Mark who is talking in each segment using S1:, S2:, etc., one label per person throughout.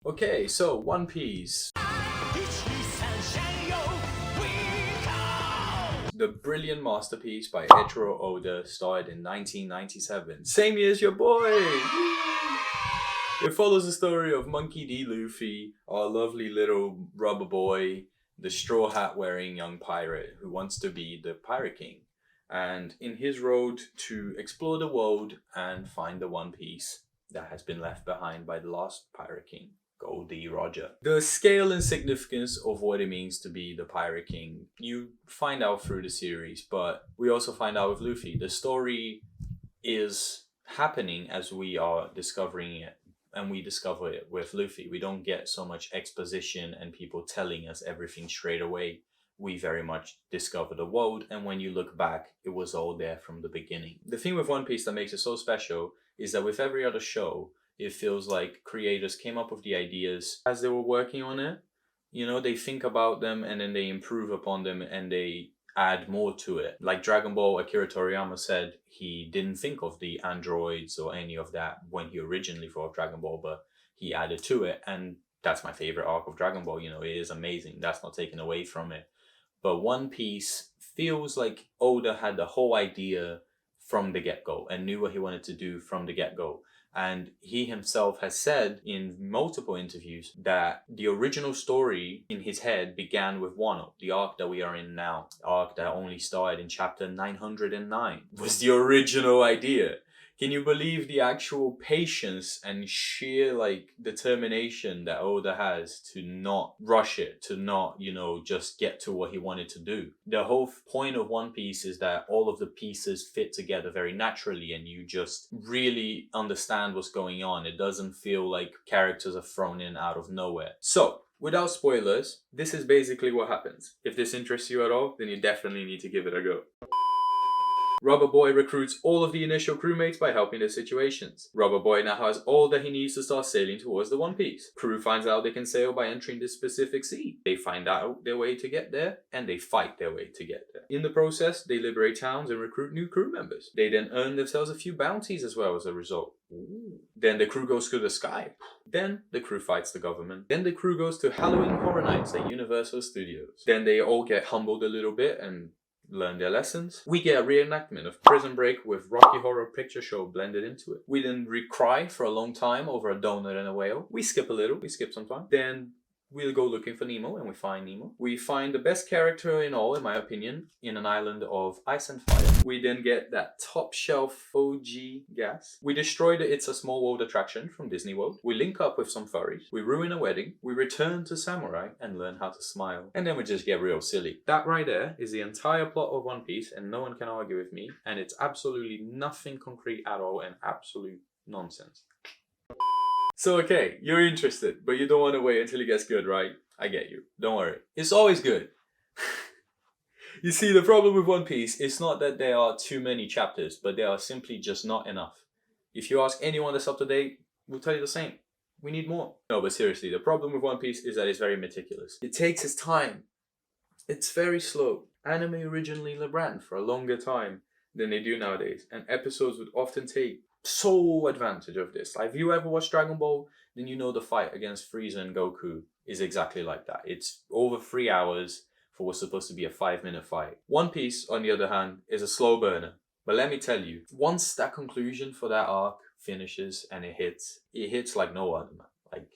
S1: Okay, so One Piece. The brilliant masterpiece by Eiichiro Oda started in 1997. Same year as your boy! It follows the story of Monkey D. Luffy, our lovely little rubber boy, the straw hat wearing young pirate who wants to be the Pirate King. And in his road to explore the world and find the One Piece that has been left behind by the last Pirate King, Goldie Roger. The scale and significance of what it means to be the Pirate King, you find out through the series, but we also find out with Luffy. The story is happening as we are discovering it, and we discover it with Luffy. We don't get so much exposition and people telling us everything straight away. We very much discover the world, and when you look back, it was all there from the beginning. The thing with One Piece that makes it so special is that with every other show, it feels like creators came up with the ideas as they were working on it. You know, they think about them and then they improve upon them and they add more to it. Like Dragon Ball, Akira Toriyama said he didn't think of the androids or any of that when he originally thought of Dragon Ball, but he added to it. And that's my favorite arc of Dragon Ball. You know, it is amazing. That's not taken away from it. But One Piece feels like Oda had the whole idea from the get-go and knew what he wanted to do from the get-go. And he himself has said in multiple interviews that the original story in his head began with Wano, the arc that we are in now. The arc that only started in chapter 909 was the original idea. Can you believe the actual patience and sheer determination that Oda has to not rush it, to not, just get to what he wanted to do? The whole point of One Piece is that all of the pieces fit together very naturally and you just really understand what's going on. It doesn't feel like characters are thrown in out of nowhere. So, without spoilers, this is basically what happens. If this interests you at all, then you definitely need to give it a go. Rubber Boy recruits all of the initial crewmates by helping their situations. Rubber Boy now has all that he needs to start sailing towards the One Piece. Crew finds out they can sail by entering this specific sea. They find out their way to get there, and they fight their way to get there. In the process, they liberate towns and recruit new crew members. They then earn themselves a few bounties as well as a result. Ooh. Then the crew goes to the sky. Then the crew fights the government. Then the crew goes to Halloween Horror Nights at Universal Studios. Then they all get humbled a little bit and learn their lessons. We get a reenactment of Prison Break with Rocky Horror Picture Show blended into it. We then cry for a long time over a donut and a whale. We skip a little, we skip some time. Then we'll go looking for Nemo and we find Nemo. We find the best character in all, in my opinion, in an island of ice and fire. We then get that top shelf OG gas. We destroy the It's a Small World attraction from Disney World. We link up with some furries. We ruin a wedding. We return to Samurai and learn how to smile. And then we just get real silly. That right there is the entire plot of One Piece and no one can argue with me. And it's absolutely nothing concrete at all and absolute nonsense. So okay, you're interested, but you don't want to wait until it gets good, right? I get you. Don't worry. It's always good. You see, the problem with One Piece is not that there are too many chapters, but there are simply just not enough. If you ask anyone that's up to date, we'll tell you the same. We need more. No, but seriously, the problem with One Piece is that it's very meticulous. It takes its time. It's very slow. Anime originally ran for a longer time than they do nowadays, and episodes would often take so advantage of this. Like, if you ever watch Dragon Ball, then you know the fight against Frieza and Goku is exactly like that. It's over 3 hours for what's supposed to be a 5-minute fight. One Piece, on the other hand, is a slow burner. But let me tell you, once that conclusion for that arc finishes and it hits like no other, man. Like,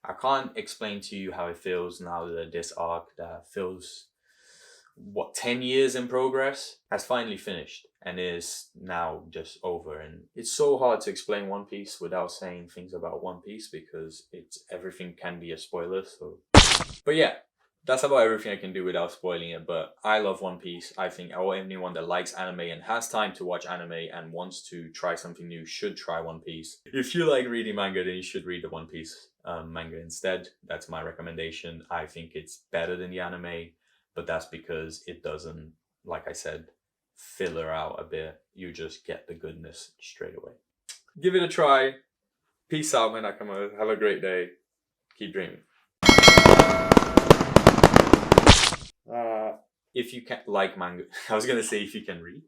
S1: I can't explain to you how it feels now that this arc that feels 10 years in progress has finally finished and is now just over. And it's so hard to explain One Piece without saying things about One Piece because everything can be a spoiler. So, but yeah, that's about everything I can do without spoiling it. But I love One Piece. I think anyone that likes anime and has time to watch anime and wants to try something new should try One Piece. If you like reading manga, then you should read the One Piece manga instead. That's my recommendation. I think it's better than the anime. But that's because it doesn't, like I said, filler out a bit. You just get the goodness straight away. Give it a try. Peace out, man. Nakamura. Have a great day. Keep dreaming. If you can like manga, I was going to say if you can read.